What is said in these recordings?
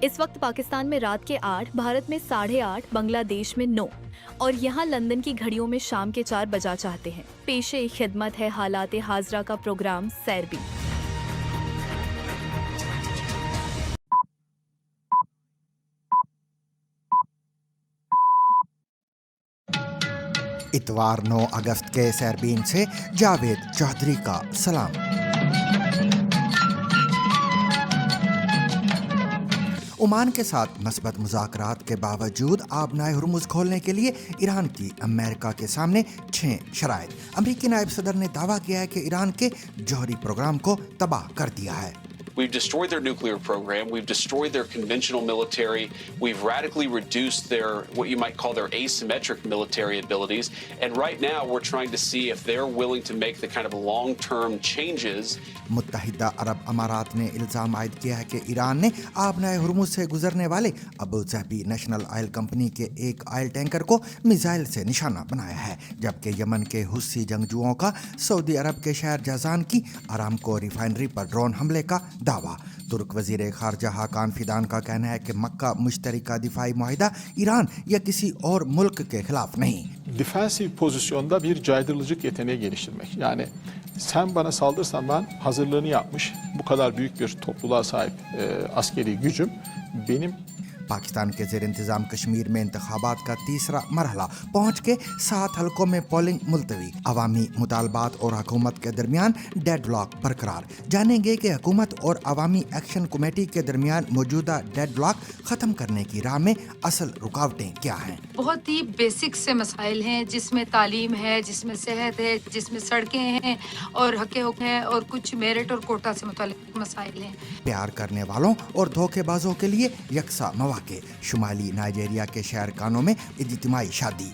इस वक्त पाकिस्तान में रात के 8, भारत में 8:30, बांग्लादेश में 9 और यहाँ लंदन की घड़ियों में शाम के 4 बजा चाहते हैं। पेशे खिदमत है हालात हाजरा का प्रोग्राम सैरबी। इतवार 9 अगस्त के सैरबीन से जावेद चौधरी का सलाम। ओमान के साथ मस्बत मुज़ाकरात के बावजूद आबनाए हुर्मुज़ खोलने के लिए ईरान की अमेरिका के सामने 6 शराइत। अमरीकी नायब सदर ने दावा किया है कि ईरान के जौहरी प्रोग्राम को तबाह कर दिया है। We've destroyed their nuclear program. We've destroyed their conventional military. We've radically reduced their, what you might call their asymmetric military abilities. And right now we're trying to see if they're willing to make the kind of long-term changes. मुत्तहिदा अरब अमारात ने इल्ज़ाम आयद किया है कि Iran ने आबनाए Hormuz से गुजरने वाले Abu Dhabi national oil company के एक ऑयल टैंकर को मिसाइल से निशाना बनाया है, जबकि यमन के हुस्सी जंगजुओं का सऊदी अरब के शहर जज़ान की अरामको रिफाइनरी पर ड्रोन हमले का दावा। तुर्क वज़ीर ख़ारजा हाकान फिदान का कहना है कि मक्का मुश्तरका दिफाई मुआहिदा ईरान या किसी और मुल्क के खिलाफ नहीं। Defensive pozisyonda bir caydırıcılık yeteneği geliştirmek. Yani sen bana saldırsan ben hazırlığını yapmış bu kadar büyük bir topluluğa sahip askeri gücüm benim Pakistan के ज़ेर इंतज़ाम कश्मीर में इंतखाबात का तीसरा मरहला पहुँच के 7 हलकों में पोलिंग मुलतवी। अवामी मुतालबात और हुकूमत के दरमियान डेडलॉक बरकरार। जानेंगे कि हुकूमत और अवामी एक्शन कमेटी के दरमियान मौजूदा डेडलॉक ख़त्म करने की राह में असल रुकावटें क्या हैं। बहुत ही बेसिक से मसाइल हैं, जिसमें तालीम है, जिसमें सेहत है, जिसमें सड़कें हैं और हक़ हैं और कुछ मेरिट और कोटा से मुताल्लिक़ मसाइल हैं। प्यार करने वालों और धोखेबाजों के लिए यकसा मौके। शुमाली नाइजीरिया के शहर कानो में इज्तिमाई शादी।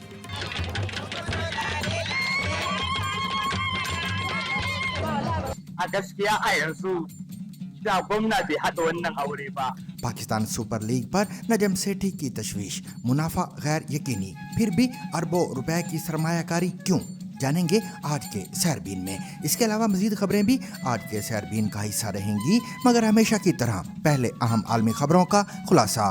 पाकिस्तान सुपर लीग पर नजम सेठी की तशवीश, मुनाफा गैर यकीनी, फिर भी अरबों रुपए की सरमायाकारी क्यों, जानेंगे आज के सैरबीन में। इसके अलावा मजीद खबरें भी आज के सैरबीन का हिस्सा रहेंगी, मगर हमेशा की तरह पहले अहम आलमी खबरों का खुलासा।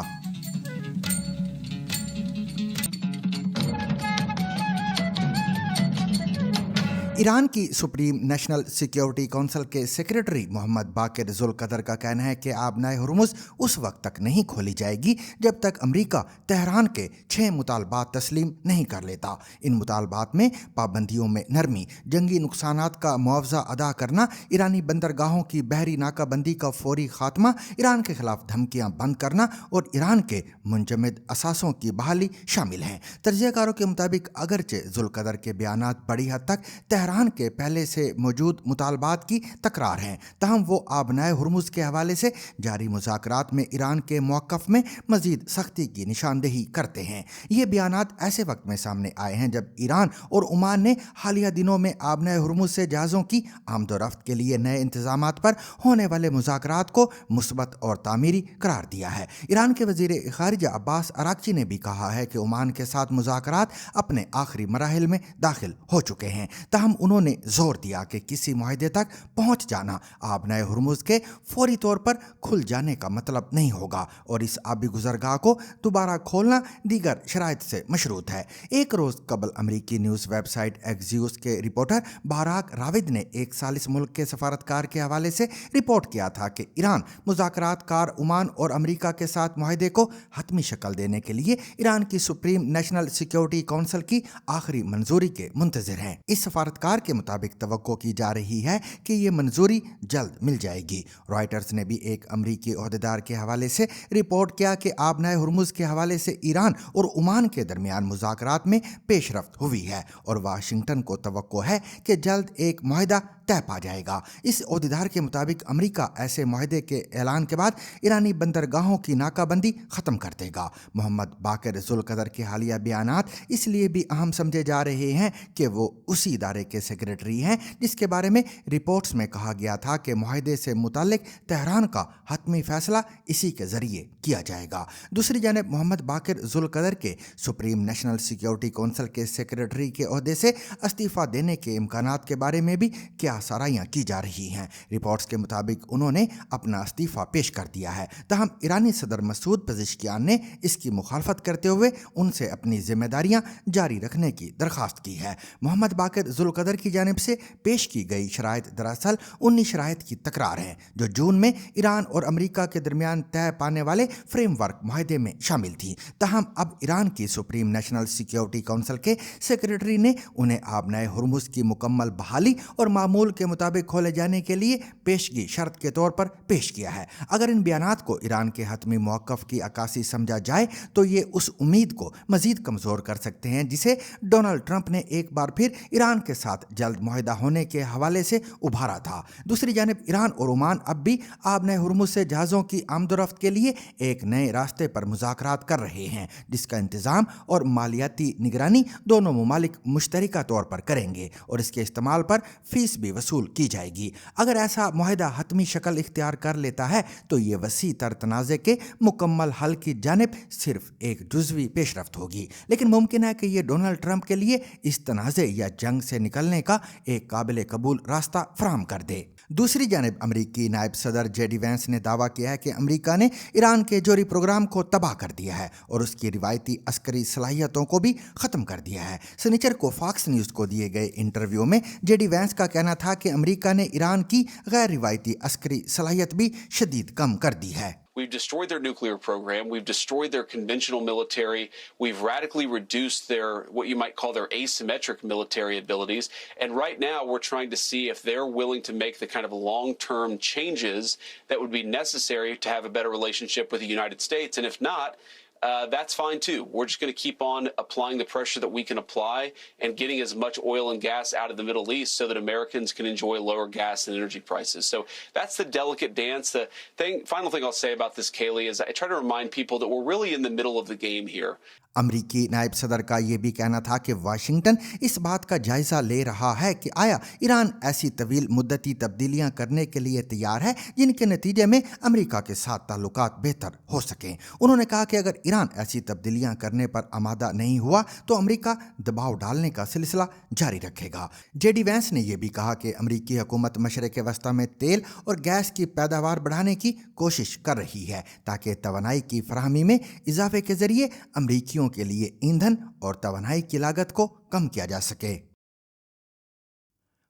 ईरान की सुप्रीम नेशनल सिक्योरिटी काउंसिल के सेक्रेटरी मोहम्मद बाकिर जुल्कदर का कहना है कि आबनाए हुर्मुज़ उस वक्त तक नहीं खोली जाएगी जब तक अमरीका तेहरान के 6 मुतालबात तस्लीम नहीं कर लेता। इन मुतालबात में पाबंदियों में नरमी, जंगी नुकसानात का मुआवजा अदा करना, ईरानी बंदरगाहों की बहरी नाकाबंदी का फौरी खात्मा, ईरान के खिलाफ धमकियां बंद करना और ईरान के मुंजमद असासों की बहाली शामिल हैं। तजज़ियाकारों के मुताबिक अगरचे जुल्कदर के बयानात बड़ी हद तक तेहरान के पहले से मौजूद मुतालबात की तकरार हैं, तहम वो आबनाए हुर्मुज़ के हवाले से जारी मुज़ाकरात में ईरान के मौक़िफ़ में मज़ीद सख्ती की निशानदेही करते हैं। ये बयानात ऐसे वक्त में सामने आए हैं जब ईरान और ओमान ने हालिया दिनों में आबनाए हुर्मुज़ से जहाज़ों की आमदोरफ्त के लिए नए इंतज़ामात पर होने वाले मुज़ाकरात को मुस्बत और तामीरी करार दिया है। ईरान के वज़ीर ख़ारिजा अब्बास अराक़ची ने भी कहा है कि ओमान के साथ मुज़ाकरात अपने आखिरी मराहिल में दाखिल हो चुके हैं, तहम उन्होंने जोर दिया कि किसी मुआहदे तक पहुंच जाना आबनाए हुर्मुज़ के फौरी तौर पर खुल जाने का मतलब नहीं होगा और इस आबी गुजरगाह को दोबारा खोलना दीगर शराइत से मशरूत है। एक रोज़ कबल अमरीकी न्यूज़ वेबसाइट एक्सियोस के रिपोर्टर बाराक राविद ने एक साल इस मुल्क के सफारतकार के हवाले से रिपोर्ट किया था कि ईरान मुज़ाकरात कार ओमान और अमरीका के साथ मुआहदे को हतमी शक्ल देने के लिए ईरान की सुप्रीम नेशनल सिक्योरिटी काउंसिल की आखिरी मंजूरी के मुंतज़िर हैं। इस सफारतकार के मुताबिक तवक्को की जा रही है कि ये मंजूरी जल्द मिल जाएगी। रॉयटर्स ने भी एक अमरीकी ओहदेदार के हवाले से रिपोर्ट किया कि आबनाए हुर्मुज़ के हवाले से ईरान और ओमान के दरमियान मुज़ाकरात में पेशरफ्त हुई है और वाशिंगटन को तवक्को है कि जल्द एक मुआहदा तय पा जाएगा। इस ओहदेदार के मुताबिक अमरीका ऐसे मुआहदे के ऐलान के बाद ईरानी बंदरगाहों की नाकाबंदी ख़त्म कर देगा। मोहम्मद बाकिर जुल्कदर के हालिया बयानात इसलिए भी अहम समझे जा रहे हैं कि वो उसी इदारे के सेक्रेटरी हैं जिसके बारे में रिपोर्ट्स में कहा गया था कि मुआहदे से मुताल्लिक तेहरान का हतमी फैसला इसी के ज़रिए किया जाएगा। दूसरी जानिब मोहम्मद बाकिर जुल्कदर के सुप्रीम नेशनल सिक्योरिटी काउंसिल के सेक्रेटरी के ओहदे से इस्तीफ़ा देने के इम्कानात के बारे में भी क्या सियाह साराइयाँ की जा रही हैं। रिपोर्ट्स के मुताबिक उन्होंने अपना इस्तीफ़ा पेश कर दिया है। तहम ईरानी सदर मसूद पेज़ेश्कियान ने इसकी मुखालफत करते हुए उनसे अपनी जिम्मेदारियां जारी रखने की दरख्वास्त की है। मोहम्मद बाकिर ज़ुल्क़दर की जानिब से पेश की गई शराइत दरअसल उन्हीं शराइत की तकरार है जो जून में ईरान और अमरीका के दरमियान तय पाने वाले फ्रेमवर्क माहदे में शामिल थी। तहम अब ईरान की सुप्रीम नेशनल सिक्योरिटी काउंसिल के सेक्रेटरी ने उन्हें आबनाए हुर्मुज़ की मुकम्मल बहाली और मामूल के मुताबिक खोले जाने के लिए पेशगी शर्त के तौर पर पेश किया है। अगर इन बयानात को ईरान के हतमी मौक़िफ़ की अक्कासी समझा जाए तो ये उस उम्मीद को मज़ीद कमज़ोर कर सकते हैं जिसे डोनाल्ड ट्रंप ने एक बार फिर ईरान के साथ जल्द मुआहदा होने के हवाले से उभारा था। दूसरी जानिब ईरान और ओमान अब भी आबनाए हुर्मुज़ से जहाज़ों की आमदोरफ्त के लिए एक नए रास्ते पर मुज़ाकरात कर रहे हैं जिसका इंतज़ाम और मालियाती निगरानी दोनों ममालिक मुश्तरका तौर पर करेंगे और इसके इस्तेमाल पर फीस भी वसूल की जाएगी। अगर ऐसा मुआहदा हतमी शक्ल इख्तियार कर लेता है तो ये वसी तर तनाज़े के मुकम्मल हल की जानिब सिर्फ एक जुज़वी पेशरफ्त होगी, लेकिन मुमकिन है कि ये डोनाल्ड ट्रंप के लिए इस तनाज़े या जंग से निकलने का एक काबिल कबूल रास्ता फराहम कर दे। दूसरी जानिब अमरीकी नायब सदर जेडी वैंस ने दावा किया है कि अमरीका ने ईरान के जोरी प्रोग्राम को तबाह कर दिया है और उसकी रिवायती अस्करी सलाहियतों को भी ख़त्म कर दिया है। सनीचर को फॉक्स न्यूज़ को दिए गए इंटरव्यू में जेडी वैंस का कहना था कि अमरीका ने ईरान की गैर रिवायती अस्करी सलाहियत भी शदीद कम कर दी है। We've destroyed their nuclear program. We've destroyed their conventional military. We've radically reduced their, what you might call their asymmetric military abilities. And right now we're trying to see if they're willing to make the kind of long-term changes that would be necessary to have a better relationship with the United States. And if not, that's fine too. We're just going to keep on applying the pressure that we can apply and getting as much oil and gas out of the Middle East so that Americans can enjoy lower gas and energy prices. So that's the delicate dance. The final thing I'll say about this, Kayleigh, is I try to remind people that we're really in the middle of the game here. अमरीकी नायब सदर का ये भी कहना था कि Washington इस बात का जायज़ा ले रहा है कि आया ईरान ऐसी तवील मुद्दती तब्दीलियां करने के लिए तैयार है जिनके नतीजे में अमरीका के साथ ताल्लुकात बेहतर हो सकें। उन्होंने कहा कि अगर ईरान ऐसी तब्दीलियां करने पर आमादा नहीं हुआ तो अमरीका दबाव डालने का सिलसिला जारी रखेगा। जेडी वैंस ने यह भी कहा कि अमरीकी हुकूमत मशरिक़ वस्ता में तेल और गैस की पैदावार बढ़ाने की कोशिश कर रही है ताकि तवानाई की फराहमी में इजाफे के जरिए अमरीकियों के लिए ईंधन और तवानाई की लागत को कम किया जा सके।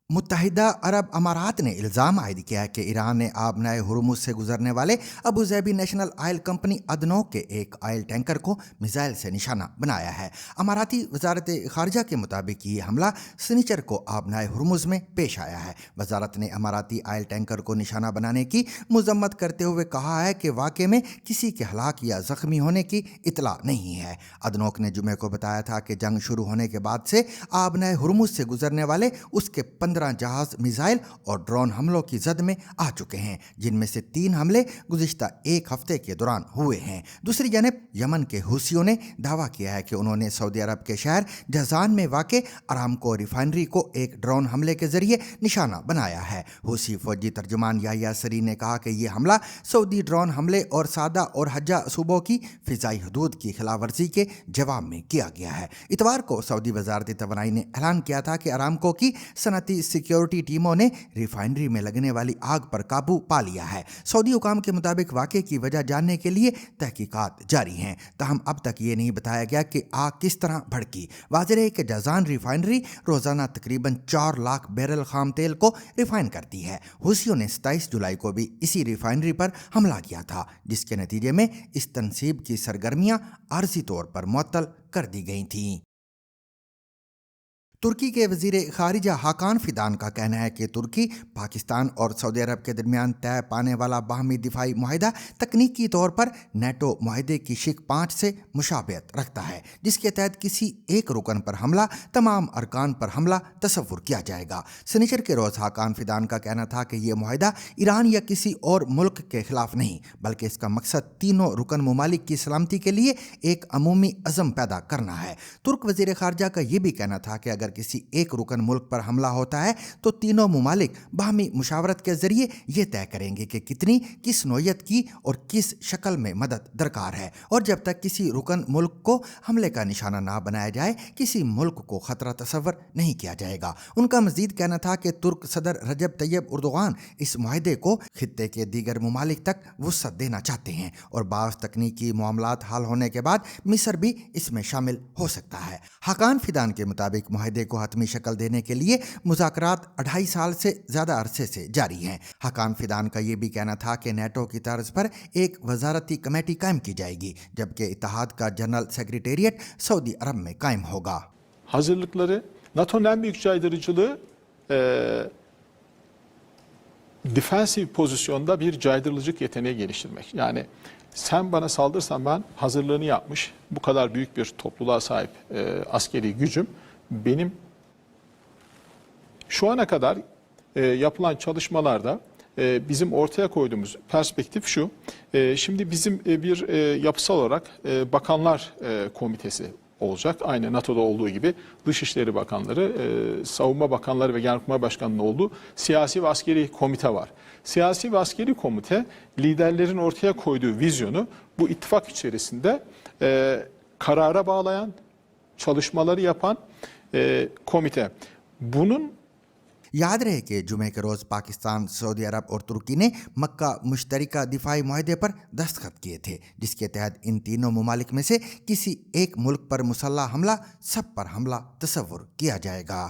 मुत्तहिदा अरब अमारात ने इल्ज़ाम आयद किया है कि ईरान ने आबनाए हुर्मुज़ से गुजरने वाले अबू ज़ैबी नेशनल ऑयल कंपनी अदनोक के एक ऑयल टैंकर को मिसाइल से निशाना बनाया है। अमाराती वजारत ख़ारजा के मुताबिक ये हमला सनीचर को आबनाए हुर्मुज़ में पेश आया है। वजारत ने अमाराती ऑयल टैंकर को निशाना बनाने की मजम्मत करते हुए कहा है कि वाक़े में किसी के हलाक या ज़ख्मी होने की इतला नहीं है। अदनोक ने जुमे को बताया था कि जंग शुरू होने के बाद से आबनाए हुर्मुज़ से गुजरने वाले उसके 15 जहाज मिसाइल और ड्रोन हमलों की जद में आ चुके हैं, जिनमें से 3 हमले गुज़िश्ता एक हफ्ते के दौरान हुए हैं। दूसरी जानब यमन के हूसियों ने दावा किया है कि उन्होंने सऊदी अरब के शहर जज़ान में वाक़े अरामको रिफाइनरी को एक ड्रोन हमले के जरिए निशाना बनाया है। हूसी फौजी तर्जुमान याहिया सरी ने कहा कि यह हमला सऊदी ड्रोन हमले और सादा और हज्जा सूबों की फ़िज़ाई हदूद की खिलाफवर्जी के जवाब में किया गया है। इतवार को सऊदी वजारत तवानाई ने ऐलान किया था कि अरामको की सनती सिक्योरिटी टीमों ने रिफाइनरी में लगने वाली आग पर काबू पा लिया है। सऊदी हुकाम के मुताबिक वाक़े की वजह जानने के लिए तहकीकात जारी हैं। ताहम अब तक ये नहीं बताया गया कि आग किस तरह भड़की। वाज़ेह है कि जज़ान रिफाइनरी रोज़ाना तकरीबन 4 लाख बैरल खाम तेल को रिफाइन करती है। हूसियों ने 27 जुलाई को भी इसी रिफाइनरी पर हमला किया था, जिसके नतीजे में इस तनसीब की सरगर्मियाँ आर्जी तौर पर मुअत्तल कर दी गई थीं। तुर्की के वज़ीर ख़ारिजा हाकान फ़िदान का कहना है कि तुर्की पाकिस्तान और सऊदी अरब के दरमियान तय पाने वाला बाहमी दिफाई मुआहिदा तकनीकी तौर पर नेटो मुआहिदे की शिक 5 से मुशाबहत रखता है, जिसके तहत किसी एक रुकन पर हमला तमाम अरकान पर हमला तसव्वुर किया जाएगा। सनीचर के रोज़ हाकान फ़िदान का कहना था कि यह मुआहिदा ईरान या किसी और मुल्क के ख़िलाफ़ नहीं, बल्कि इसका मकसद तीनों रुकन ममालिक की सलामती के लिए एक अमूमी अज़म पैदा करना है। तुर्क वज़ीर ख़ारिजा का यह भी कहना था कि अगर अगर किसी एक रुकन मुल्क पर हमला होता है तो तीनों मुमालिक बाहमी मुशावरत के जरिए ये तय करेंगे कि कितनी, किस नौयत की और किस शक्ल में मदद दरकार है। और जब तक किसी रुकन मुल्क को हमले का निशाना ना बनाया जाए, किसी मुल्क को खतरा तस्वर नहीं किया जाएगा। उनका मजीद कहना था कि तुर्क सदर रजब तैयब उर्दुगान इस मुआहदे को खित्ते के दीगर मुमालिक तक वुसअत देना चाहते हैं और बाज़ तकनीकी मामलात हल होने के बाद मिस्र भी इसमें शामिल हो सकता है। हाकान फिदान के मुताबिक मुआहदे को हतमी शक्ल देने के लिए मुज़ाकरात 2.5 साल से ज़्यादा अरसे से जारी हैं। हाकान फिदान का ये भी कहना था कि नेटो की तर्ज पर एक वजारती कमेटी कायम की जाएगी, जबकि इत्तेहाद का जनरल सेक्रेटेरिएट सऊदी अरब में कायम होगा। Hazırlıkları, NATO'nun en büyük caydırıcılığı defensif pozisyonda bir caydırıcılık yeteneği geliştirmek. Yani sen bana saldırsan ben hazırlığını yapmış, bu kadar büyük bir topluluğa sahip askeri gücüm benim şu ana kadar yapılan çalışmalarda bizim ortaya koyduğumuz perspektif şu. Şimdi bizim bir yapısal olarak Bakanlar Komitesi olacak. Aynı NATO'da olduğu gibi Dışişleri Bakanları, Savunma Bakanları ve Genelkurmay Başkanı'nın olduğu siyasi ve askeri komite var. Siyasi ve askeri komite liderlerin ortaya koyduğu vizyonu bu ittifak içerisinde karara bağlayan, çalışmaları yapan komite. Bunun याद रहे कि जुमे के रोज़ Pakistan, Saudi अरब और तुर्की ने मक्का मुश्तरका दिफाई मुआहदे पर दस्तखत किए थे, जिसके तहत इन तीनों ममालिक में से किसी एक मुल्क पर मुसल्लह हमला सब पर हमला तस्वुर किया जाएगा।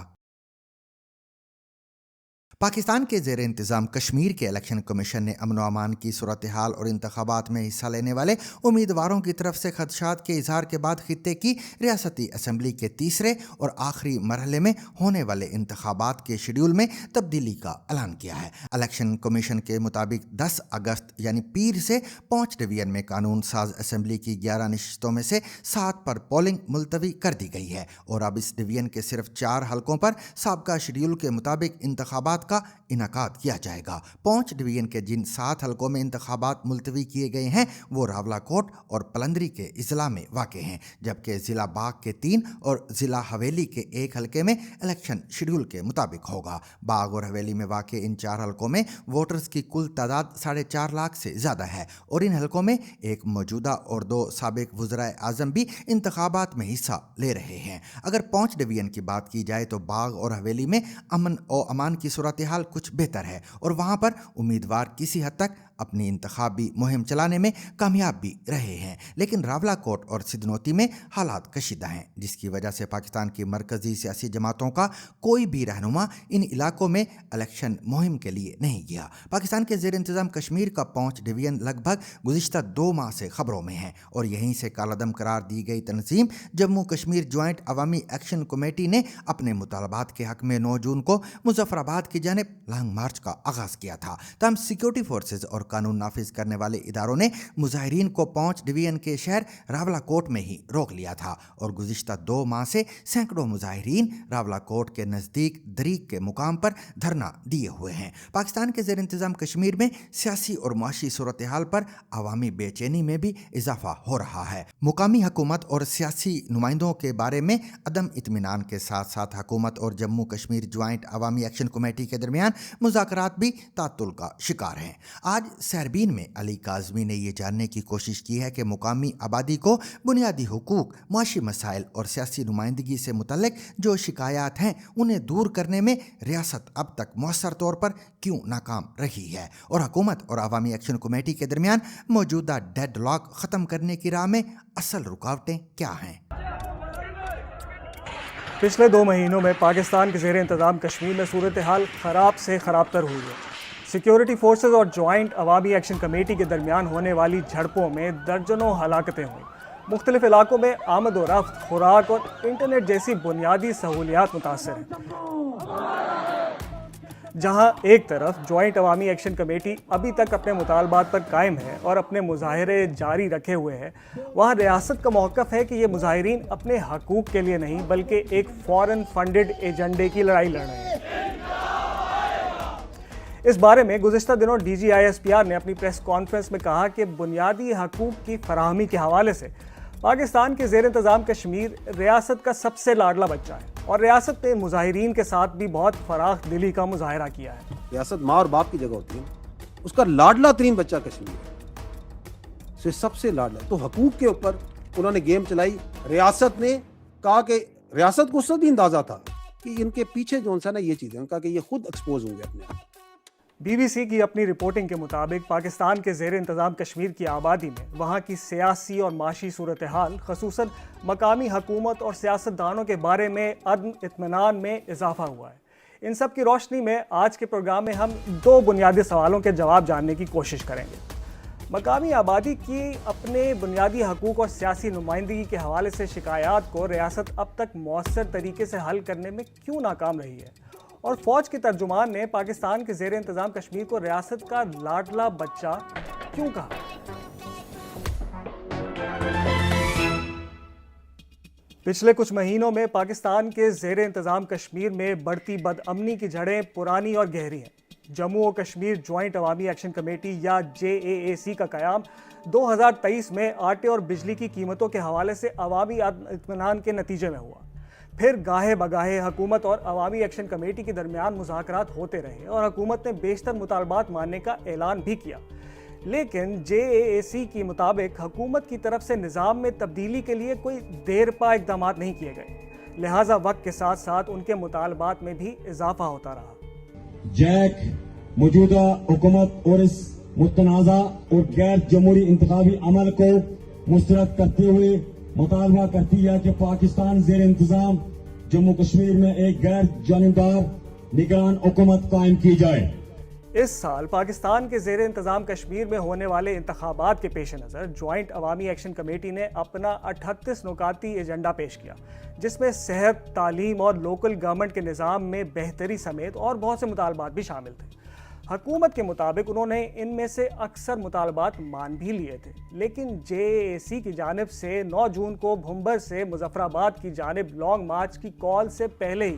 पाकिस्तान के ज़ेर इंतज़ाम कश्मीर के इलेक्शन कमीशन ने अमन व अमान की सूरत हाल और इंतखाबात में हिस्सा लेने वाले उम्मीदवारों की तरफ से खदशात के इजहार के बाद खित्ते की रियासती असम्बली के तीसरे और आखिरी मरहले में होने वाले इंतखाबात के शेड्यूल में तब्दीली का ऐलान किया है। इलेक्शन कमीशन के मुताबिक 10 अगस्त यानी पीर से 5 डिवीजन में कानून साज असम्बली की 11 नशिस्तों में से 7 पर पोलिंग मुलतवी कर दी गई है और अब इस डिवीजन के सिर्फ 4 हलकों पर साबका शेड्यूल के मुताबिक इंतखाबात का इनाकाद किया जाएगा। 5 डिवीजन के जिन 7 हलकों में इंतखाबात मुलतवी किए गए हैं वो रावलाकोट और पलंदरी के इजला में वाक़े हैं, जबकि ज़िला बाग के 3 और ज़िला हवेली के 1 हलके में इलेक्शन शेड्यूल के मुताबिक होगा। बाग और हवेली में वाक़े इन 4 हलकों में वोटर्स की कुल तादाद 4.5 लाख से ज़्यादा है और इन हलकों में एक मौजूदा और 2 साबिक वज़राए आज़म भी इंतखाबात में हिस्सा ले रहे हैं। अगर 5 डिवीजन की बात की जाए तो बाग और हवेली में अमन और अमान की सूरत हाल कुछ बेहतर है और वहाँ पर उम्मीदवार किसी हद तक अपनी इंतखाबी मुहिम चलाने में कामयाब भी रहे हैं, लेकिन रावलाकोट और सिदनोती में हालात कशीदा हैं, जिसकी वजह से पाकिस्तान की मरकज़ी सियासी जमातों का कोई भी रहनुमा इन इलाकों में इलेक्शन मुहिम के लिए नहीं गया। पाकिस्तान के ज़ेर इंतज़ाम कश्मीर का 5 डिवीजन लगभग गुज़िश्ता 2 माह से खबरों में है और यहीं से कालादम करार दी गई तंजीम जम्मू कश्मीर जॉइंट अवामी एक्शन कमेटी ने अपने मुतालबात के हक़ में 9 जून को मुजफ्फराबाद की जानिब लॉन्ग मार्च का आगाज़ किया था। तमाम सिक्योरिटी फोर्सेज और कानून नाफिज करने वाले इदारों ने मुजाहिरीन को 5 डिवीजन के शहर रावलाकोट में ही रोक लिया था और गुज़िश्ता 2 माह से सैकड़ों मुजाहिरीन रावलाकोट के नज़दीक दरीक के मुकाम पर धरना दिए हुए हैं। पाकिस्तान के ज़ेर इंतज़ाम कश्मीर में सियासी और मुआशी सूरत हाल पर अवामी बेचैनी में भी इजाफा हो रहा है। मुकामी हुकूमत और सियासी नुमाइंदों के बारे में अदम इत्मीनान के साथ साथ हुकूमत और जम्मू कश्मीर ज्वाइंट अवामी एक्शन कमेटी के दरमियान मुज़ाकरात भी तातुल का शिकार हैं। आज सरबीन में अली काज़मी ने यह जानने की कोशिश की है कि मुकामी आबादी को बुनियादी हुकूक, मुआशी मसाइल और सियासी नुमाइंदगी से मुतल्लिक जो शिकायत हैं उन्हें दूर करने में रियासत अब तक मौसर तौर पर क्यों नाकाम रही है और हुकूमत और अवामी एक्शन कमेटी के दरमियान मौजूदा डेडलॉक ख़त्म करने की राह में असल रुकावटें क्या हैं। पिछले 2 महीनों में पाकिस्तान के ज़ेर इंतज़ाम कश्मीर में सूरत हाल ख़राब से ख़राब तर हुई है। सिक्योरिटी फोर्सेज और जॉइंट अवामी एक्शन कमेटी के दरमियान होने वाली झड़पों में दर्जनों हलाकतें हुई। मुख्तलिफ इलाकों में आमद व रफ्त, खुराक और इंटरनेट जैसी बुनियादी सहूलियात मुतासर हैं। जहां एक तरफ जॉइंट अवामी एक्शन कमेटी अभी तक अपने मुतालबात पर कायम है और अपने मुजाहरे जारी रखे हुए है, वहां रियासत का मौक़िफ़ है कि ये मुजाहिरीन अपने हकूक़ के लिए नहीं बल्कि एक फ़ॉरेन फंडेड एजेंडे की लड़ाई लड़ रहे हैं। इस बारे में गुज़िश्ता दिनों DGISPR ने अपनी प्रेस कॉन्फ्रेंस में कहा कि बुनियादी हकूक़ की फराहमी के हवाले से पाकिस्तान के ज़ेर इंतज़ाम कश्मीर रियासत का सबसे लाडला बच्चा है اور ریاست نے مظاہرین کے ساتھ بھی بہت فراخ دلی کا مظاہرہ کیا ہے۔ ریاست ماں اور باپ کی جگہ ہوتی ہے، اس کا لاڈلا ترین بچہ کشمیر ہے، سے سب سے لاڈلا، تو حقوق کے اوپر انہوں نے گیم چلائی۔ ریاست نے کہا کہ ریاست کو اس وقت بھی اندازہ تھا کہ ان کے پیچھے جو ہے نا یہ چیزیں، ان کا کہ یہ خود ایکسپوز ہوں گے اپنے آپ۔ بی بی سی کی اپنی رپورٹنگ کے مطابق پاکستان کے زیر انتظام کشمیر کی آبادی میں وہاں کی سیاسی اور معاشی صورتحال، خصوصاً مقامی حکومت اور سیاستدانوں کے بارے میں عدم اطمینان میں اضافہ ہوا ہے۔ ان سب کی روشنی میں آج کے پروگرام میں ہم 2 بنیادی سوالوں کے جواب جاننے کی کوشش کریں گے۔ مقامی آبادی کی اپنے بنیادی حقوق اور سیاسی نمائندگی کے حوالے سے شکایات کو ریاست اب تک مؤثر طریقے سے حل کرنے میں کیوں ناکام رہی ہے، اور فوج کے ترجمان نے پاکستان کے زیر انتظام کشمیر کو ریاست کا لاڈلا بچہ کیوں کہا؟ پچھلے کچھ مہینوں میں پاکستان کے زیر انتظام کشمیر میں بڑھتی بدامنی کی جڑیں پرانی اور گہری ہیں۔ جموں و کشمیر جوائنٹ عوامی ایکشن کمیٹی یا JAAC کا قیام 2023 میں آٹے اور بجلی کی قیمتوں کے حوالے سے عوامی اطمینان کے نتیجے میں ہوا۔ پھر گاہے بگاہے حکومت اور عوامی ایکشن کمیٹی کے درمیان مذاکرات ہوتے رہے اور حکومت نے بیشتر مطالبات ماننے کا اعلان بھی کیا، لیکن JAAC کی مطابق حکومت کی طرف سے نظام میں تبدیلی کے لیے کوئی دیر پا اقدامات نہیں کیے گئے، لہٰذا وقت کے ساتھ ساتھ ان کے مطالبات میں بھی اضافہ ہوتا رہا۔ جیک موجودہ حکومت اور اس متنازع اور غیر جمہوری انتخابی عمل کو مسترد کرتے ہوئے مطالبہ کرتی ہے کہ پاکستان زیر انتظام جموں کشمیر میں ایک غیر جانبدار نگران حکومت قائم کی جائے۔ اس سال پاکستان کے زیر انتظام کشمیر میں ہونے والے انتخابات کے پیش نظر جوائنٹ عوامی ایکشن کمیٹی نے اپنا 38 نکاتی ایجنڈا پیش کیا، جس میں صحت، تعلیم اور لوکل گورنمنٹ کے نظام میں بہتری سمیت اور بہت سے مطالبات بھی شامل تھے۔ حکومت کے مطابق انہوں نے ان میں سے اکثر مطالبات مان بھی لیے تھے، لیکن JAAC کی جانب سے 9 جون کو بھمبر سے مظفر آباد کی جانب لانگ مارچ کی کال سے پہلے ہی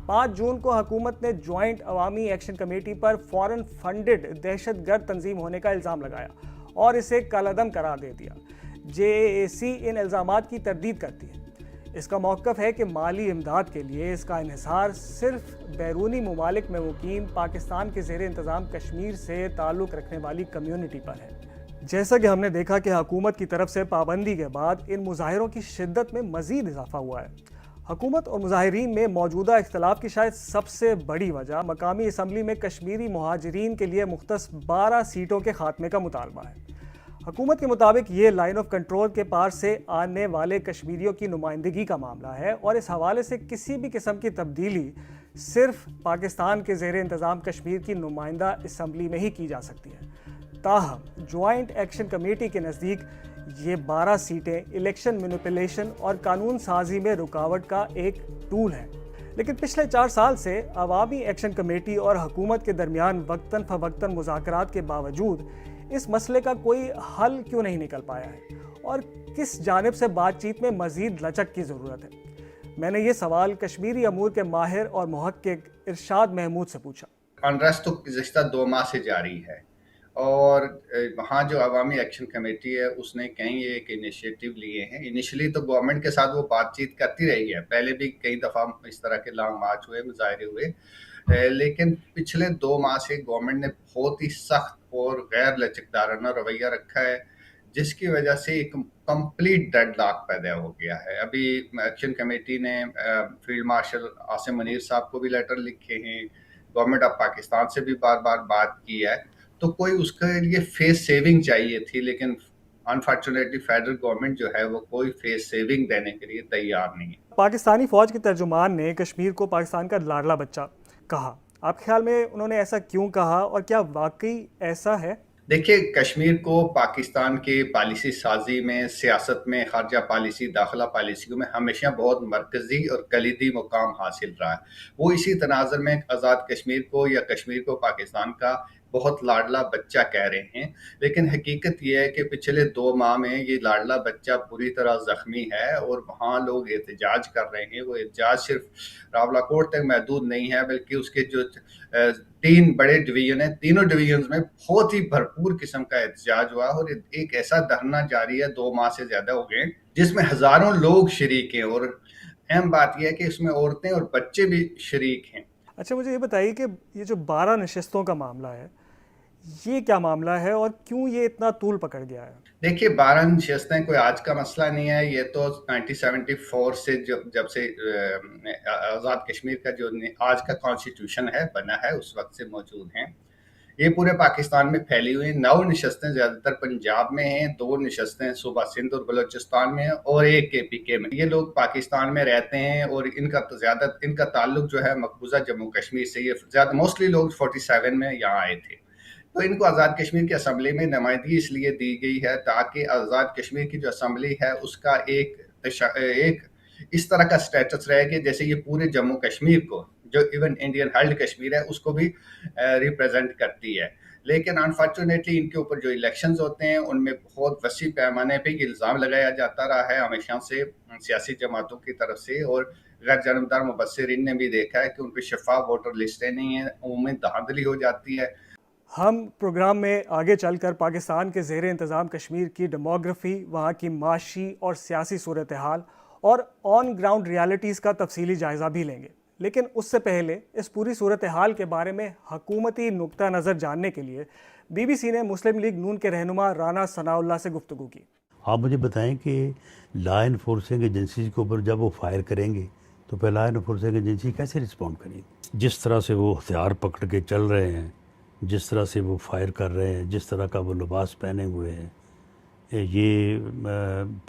5 جون کو حکومت نے جوائنٹ عوامی ایکشن کمیٹی پر فورن فنڈڈ دہشت گرد تنظیم ہونے کا الزام لگایا اور اسے کالعدم قرار دے دیا۔ JAAC ان الزامات کی تردید کرتی ہے۔ اس کا موقف ہے کہ مالی امداد کے لیے اس کا انحصار صرف بیرونی ممالک میں مقیم پاکستان کے زیر انتظام کشمیر سے تعلق رکھنے والی کمیونٹی پر ہے۔ جیسا کہ ہم نے دیکھا کہ حکومت کی طرف سے پابندی کے بعد ان مظاہروں کی شدت میں مزید اضافہ ہوا ہے۔ حکومت اور مظاہرین میں موجودہ اختلاف کی شاید سب سے بڑی وجہ مقامی اسمبلی میں کشمیری مہاجرین کے لیے مختص 12 سیٹوں کے خاتمے کا مطالبہ ہے۔ حکومت کے مطابق یہ لائن آف کنٹرول کے پار سے آنے والے کشمیریوں کی نمائندگی کا معاملہ ہے اور اس حوالے سے کسی بھی قسم کی تبدیلی صرف پاکستان کے زیر انتظام کشمیر کی نمائندہ اسمبلی میں ہی کی جا سکتی ہے۔ تاہم جوائنٹ ایکشن کمیٹی کے نزدیک یہ 12 سیٹیں الیکشن مینیپولیشن اور قانون سازی میں رکاوٹ کا ایک ٹول ہے۔ لیکن پچھلے 4 سال سے عوامی ایکشن کمیٹی اور حکومت کے درمیان وقتاً فوقتاً مذاکرات کے باوجود اس مسئلے کا کوئی حل کیوں نہیں نکل پایا ہے اور کس جانب سے بات چیت میں مزید لچک کی ضرورت ہے؟ میں نے یہ سوال کشمیری امور کے ماہر اور محقق ارشاد محمود سے پوچھا۔ انریسٹ تو گزشتہ 2 ماہ سے جاری ہے اور وہاں جو عوامی ایکشن کمیٹی ہے اس نے کئی ایک انیشیٹو لیے ہیں۔ انیشلی تو گورنمنٹ کے ساتھ وہ بات چیت کرتی رہی ہے، پہلے بھی کئی دفعہ اس طرح کے لانگ مارچ ہوئے، مظاہرے ہوئے، لیکن پچھلے 2 ماہ سے گورنمنٹ نے بہت ہی سخت اور غیر لچکدارانہ رویہ رکھا ہے، جس کی وجہ سے ایک کمپلیٹ ڈیڈ لاک پیدا ہو گیا ہے۔ ابھی ایکشن کمیٹی نے فیلڈ مارشل عاصم منیر صاحب کو بھی لیٹر لکھے ہیں، گورنمنٹ آف پاکستان سے بھی بار بار بات کی ہے، تو کوئی اس کے لیے فیس سیونگ چاہیے تھی، لیکن انفارچونیٹلی فیڈرل گورنمنٹ جو ہے وہ کوئی فیس سیونگ دینے کے لیے تیار نہیں ہے۔ پاکستانی فوج کے ترجمان نے کشمیر کو پاکستان کا لاڈلا بچہ کہا۔ آپ کے خیال میں انہوں نے ایسا کیوں کہا اور کیا واقعی ایسا ہے؟ دیکھیے، کشمیر کو پاکستان کے پالیسی سازی میں، سیاست میں، خارجہ پالیسی، داخلہ پالیسیوں میں ہمیشہ بہت مرکزی اور کلیدی مقام حاصل رہا ہے۔ وہ اسی تناظر میں آزاد کشمیر کو یا کشمیر کو پاکستان کا بہت لاڈلا بچہ کہہ رہے ہیں، لیکن حقیقت یہ ہے کہ پچھلے 2 ماہ میں یہ لاڈلا بچہ پوری طرح زخمی ہے اور وہاں لوگ احتجاج کر رہے ہیں۔ وہ احتجاج صرف راولاکوٹ تک محدود نہیں ہے، بلکہ اس کے جو 3 بڑے ڈویژن ہیں، تینوں ڈویژنز میں بہت ہی بھرپور قسم کا احتجاج ہوا اور ایک ایسا دھرنا جاری ہے 2 ماہ سے زیادہ ہو گئے، جس میں ہزاروں لوگ شریک ہیں اور अहम बात यह है कि इसमें औरतें और बच्चे भी शरीक हैं। अच्छा, मुझे ये बताइए कि ये जो 12 नशस्तों का मामला है, ये क्या मामला है और क्यों ये इतना तूल पकड़ गया है? देखिए, 12 नशस्तें कोई आज का मसला नहीं है। ये तो 1974 से जब से आज़ाद कश्मीर का जो आज का कॉन्स्टिट्यूशन है बना है, उस वक्त से मौजूद हैं। ये पूरे पाकिस्तान में फैली हुई हैं। 9 नशस्तें ज़्यादातर पंजाब में हैं, 2 नशस्तें सूबा सिंध और बलोचिस्तान में हैं और 1 KPK में। ये लोग पाकिस्तान में रहते हैं और इनका ताल्लुक जो है मकबूजा जम्मू कश्मीर से। ये मोस्टली लोग 47 में यहाँ आए थे। तो इनको आज़ाद कश्मीर की असम्बली में नुमाइंदगी इसलिए दी गई है ताकि आज़ाद कश्मीर की जो असम्बली है उसका एक इस तरह का स्टेटस रहे कि जैसे ये पूरे जम्मू कश्मीर को, जो इवन इंडियन हेल्ड कश्मीर है, उसको भी रिप्रेजेंट करती है। लेकिन अनफॉर्चुनेटली इनके ऊपर जो इलेक्शंस होते हैं उनमें बहुत वसी पैमाने पे इल्ज़ाम लगाया जाता रहा है हमेशा से सियासी जमातों की तरफ से, और गैर जानबदार मुबस्सिरीन ने भी देखा है कि उन पर शफाफ वोटर लिस्टें नहीं हैं, उनमें धांधली हो जाती है। हम प्रोग्राम में आगे चलकर पाकिस्तान के ज़ेर इंतज़ाम कश्मीर की डेमोग्राफी, वहाँ की माशी और सियासी सूरत हाल और ऑन ग्राउंड रियलिटीज़ का तफसीली जायज़ा भी लेंगे। लेकिन उससे पहले इस पूरी सूरत हाल के बारे में हकूमती नुक्ता नज़र जानने के लिए BBC ने मुस्लिम लीग नून के रहनुमा राना सनाउल्लाह से गुफ्तगू की। आप मुझे बताएं कि लॉ इन्फोर्सिंग एजेंसीज के ऊपर जब वो फायर करेंगे तो फिर लॉ इन्फोर्सिंग एजेंसी कैसे रिस्पॉन्ड करेगी? जिस तरह से वो हथियार पकड़ के चल रहे हैं, जिस तरह से वो फायर कर रहे हैं, जिस तरह का वो लिबास पहने हुए हैं, ये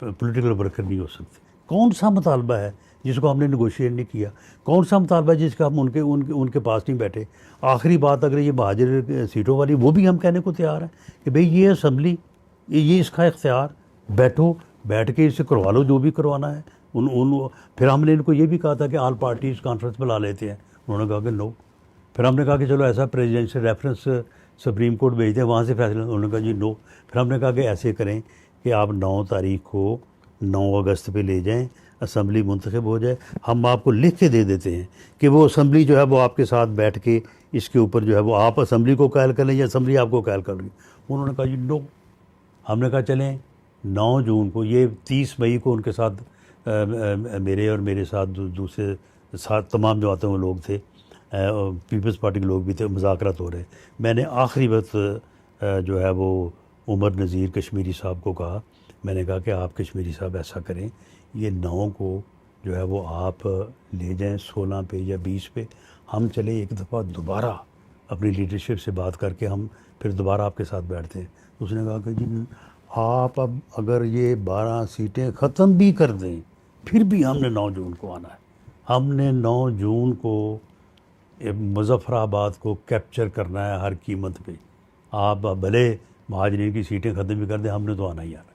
पॉलिटिकल वर्कर नहीं हो सकते। कौन सा मुतालबा है जिसको हमने नेगोशिएट नहीं किया? कौन सा मुतालबा है जिसका हम उनके पास नहीं बैठे? आखिरी बात, अगर ये महाजिर सीटों वाली, वो भी हम कहने को तैयार हैं कि भाई ये असम्बली, ये इसका इख्तियार, बैठ के इससे करवा लो जो भी करवाना है। फिर हमने इनको ये भी कहा था कि ऑल पार्टीज़ कॉन्फ्रेंस बुला लेते हैं, उन्होंने कहा कि नो। फिर हमने कहा कि चलो ऐसा प्रेसिडेंशियल रेफरेंस सुप्रीम कोर्ट भेजते हैं, वहाँ से फैसला, उन्होंने कहा जी नो। फिर हमने कहा कि ऐसे करें कि आप 9 तारीख को 9 अगस्त पे ले जाएं, असम्बली मुंतखब हो जाए, हम आपको लिख के दे देते हैं कि वो असम्बली जो है वो आपके साथ बैठ के इसके ऊपर जो है वो आप असम्बली को कायल कर लें या असम्बली आपको कायल कर लें। उन्होंने कहा जी नो। हमने कहा चलें 9 जून को, ये 30 मई को उनके साथ मेरे साथ दूसरे साथ तमाम जमातों के लोग थे, पीपल्स पार्टी के लोग भी थे, मुज़ाकरात हो रहे। मैंने आखिरी वक्त जो है वो उमर नज़ीर कश्मीरी साहब को कहा, मैंने कहा कि आप कश्मीरी साहब ऐसा करें, ये 9 को जो है वो आप ले जाएं 16 पे या 20 पे, हम चले एक दफ़ा दोबारा अपनी लीडरशिप से बात करके हम फिर दोबारा आपके साथ बैठते हैं। उसने कहा कि जी आप अब अगर ये 12 सीटें ख़त्म भी कर दें फिर भी हमने 9 जून को आना है। हमने 9 जून को मुज़फ़्फ़राबाद को कैप्चर करना है हर कीमत पे। आप भले महाजरीन की सीटें ख़त्म भी कर दें, हमने तो आना ही आना।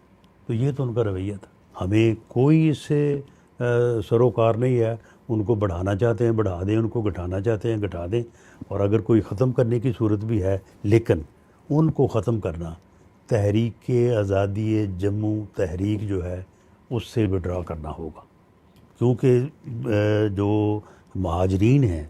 तो ये तो उनका रवैया था। हमें कोई इससे सरोकार नहीं है। उनको बढ़ाना चाहते हैं बढ़ा दें, उनको घटाना चाहते हैं घटा दें, और अगर कोई ख़त्म करने की सूरत भी है, लेकिन उनको ख़त्म करना तहरीक आज़ादी जम्मू तहरीक जो है उससे विड्रा करना होगा, क्योंकि जो महाजरीन हैं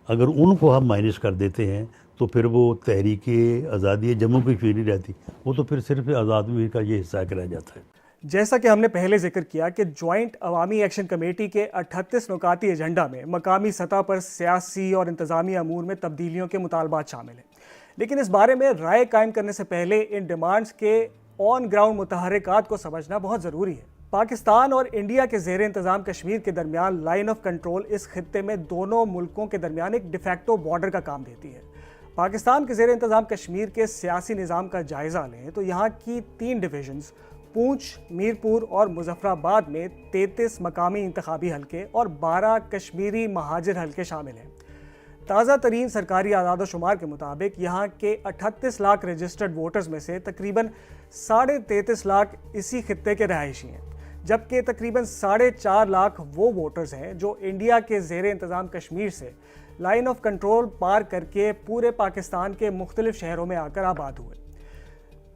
अगर उनको हम माइनस कर देते हैं तो फिर वो तहरीक आज़ादी जम्मू कश्मीर नहीं रहती, वो तो फिर सिर्फ आज़ाद कश्मीर का ये हिस्सा रह जाता है। जैसा कि हमने पहले जिक्र किया कि जॉइंट अवामी एक्शन कमेटी के 38 नुकाती एजेंडा में मकामी सतह पर सियासी और इंतज़ामी अमूर में तब्दीलियों के मुतालबात शामिल हैं, लेकिन इस बारे में राय कायम करने से पहले इन डिमांड्स के ऑन ग्राउंड मुतहर्रिकात को समझना बहुत ज़रूरी है। पाकिस्तान और इंडिया के ज़ेर इंतज़ाम कश्मीर के दरमियान लाइन ऑफ कंट्रोल इस खित्ते में दोनों मुल्कों के दरमियान एक डिफैक्टो बॉर्डर का काम देती है। पाकिस्तान के ज़ेर इंतज़ाम कश्मीर के सियासी निज़ाम का जायज़ा लें तो यहाँ की 3 डिवीज़न्स पूंछ, मीरपुर और मुजफ्फराबाद में 33 मकामी इंतखाबी हलके और 12 कश्मीरी महाजिर हलके शामिल हैं। ताज़ा तरीन सरकारी आदाद-ओ-शुमार के मुताबिक यहाँ के 38 लाख रजिस्टर्ड वोटर्स में से तकरीबन 33.5 लाख इसी खित्ते के रहायशी हैं, जबकि तकरीबन 4.5 लाख वो वोटर्स हैं जो इंडिया के ज़ेर इंतज़ाम कश्मीर से लाइन ऑफ कंट्रोल पार करके पूरे पाकिस्तान के मुख्तलिफ शहरों में आकर आबाद हुए।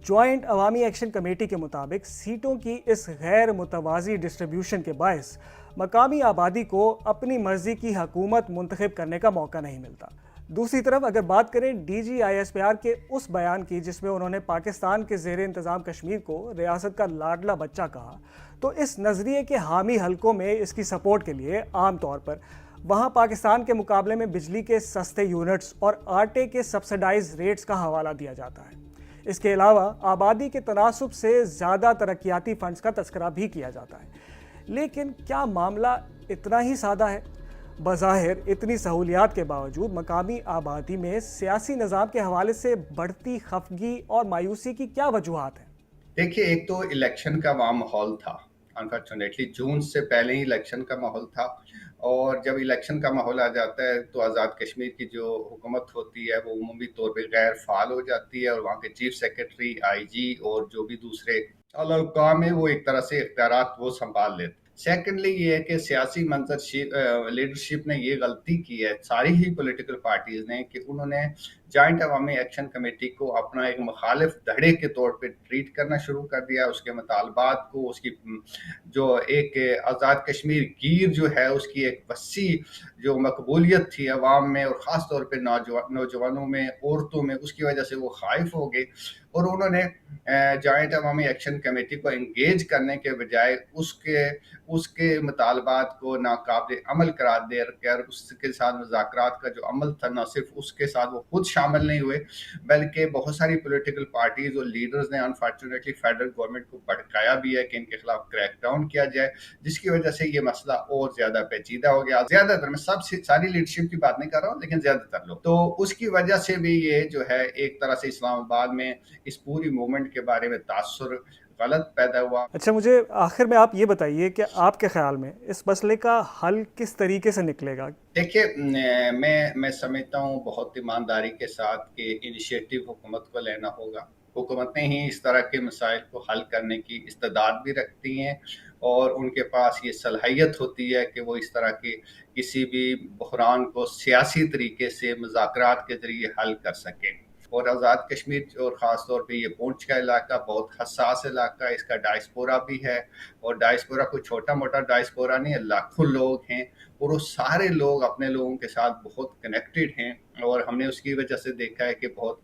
जॉइंट अवामी एक्शन कमेटी के मुताबिक सीटों की इस गैर मुतवाज़ी डिस्ट्रीब्यूशन के बायस मकामी आबादी को अपनी मर्ज़ी की हुकूमत मुंतखब करने का मौका नहीं मिलता। दूसरी तरफ अगर बात करें DGISPR के उस बयान की जिसमें उन्होंने पाकिस्तान के ज़ेर इंतज़ाम कश्मीर को रियासत का लाडला बच्चा कहा, तो इस नज़रिए के हामी हलकों में इसकी सपोर्ट के लिए आम तौर पर वहाँ पाकिस्तान के मुकाबले में बिजली के सस्ते यूनिट्स और आटे के सब्सिडाइज रेट्स का हवाला दिया जाता है। इसके अलावा आबादी के तनासुब से ज़्यादा तरक्याती फंड्स का तस्करा भी किया जाता है। लेकिन क्या मामला इतना ही सादा है? बज़ाहिर इतनी सहूलियात के बावजूद मकामी आबादी में सियासी निज़ाम के हवाले से बढ़ती खफगी और मायूसी की क्या वजूहात हैं? देखिए, एक तो इलेक्शन का वहाँ माहौल था, अनफॉर्चुनेटली जून से पहले ही इलेक्शन का माहौल था, और जब इलेक्शन का माहौल आ जाता है तो आज़ाद कश्मीर की जो हुकूमत होती है वो उमूमी तौर पे गैर फाल हो जाती है, और वहाँ के चीफ सेक्रेटरी, IG और जो भी दूसरे अला काम है वो एक तरह से इख्तियारात वो संभाल लेते। सेकेंडली ये है कि सियासी लीडरशिप ने ये गलती की है, सारी ही पॉलिटिकल पार्टीज ने, कि उन्होंने जॉइंट अवामी एक्शन कमेटी को अपना एक मुखालिफ धड़े के तौर पे ट्रीट करना शुरू कर दिया। उसके मुतालबात को, उसकी जो एक आज़ाद कश्मीर गिर जो है उसकी एक वसी जो मकबूलियत थी अवाम में और ख़ास तौर पे नौजवानों में, औरतों में, उसकी वजह से वो खाइफ हो गए, और उन्होंने जॉइंट अवामी एक्शन कमेटी को इंगेज करने के बजाय उसके मुतालबात को नाकाबिल अमल करार देकर उसके साथ मुज़ाकरात का जो अमल था, न सिर्फ उसके साथ वो खुद शामिल नहीं हुए, बल्कि बहुत सारी पॉलिटिकल पार्टीज और लीडर्स ने अनफॉर्चुनेटली फेडरल गवर्नमेंट को भड़काया भी है कि इनके खिलाफ क्रैक डाउन किया जाए, जिसकी वजह से ये मसला और ज़्यादा पेचीदा हो गया। ज़्यादातर, मैं सारी लीडरशिप की बात नहीं कर रहा हूँ, लेकिन ज़्यादातर लोग, तो उसकी वजह से भी ये जो है एक तरह से इस्लामाबाद में इस पूरी मूवमेंट के बारे में तासुर गलत पैदा हुआ। अच्छा, मुझे आखिर में आप ये बताइए कि आपके ख्याल में इस मसले का हल किस तरीके से निकलेगा? देखिए, मैं समझता हूँ बहुत ईमानदारी के साथ कि इनिशिएटिव हुकूमत को लेना होगा। हुकूमतें ही इस तरह के मसाइल को हल करने की इस्तेदाद भी रखती हैं, और उनके पास ये सलाहियत होती है कि वो इस तरह के किसी भी बहरान को सियासी तरीके से मुज़ाकरात के ज़रिए हल कर सकें। और आज़ाद कश्मीर और ख़ास तौर पे ये पूंछ का इलाका बहुत हसास इलाका है, इसका डायस्पोरा भी है, और डायस्पोरा कोई छोटा मोटा डायस्पोरा नहीं है, लाखों लोग हैं, और वो सारे लोग अपने लोगों के साथ बहुत कनेक्टेड हैं, और हमने उसकी वजह से देखा है कि बहुत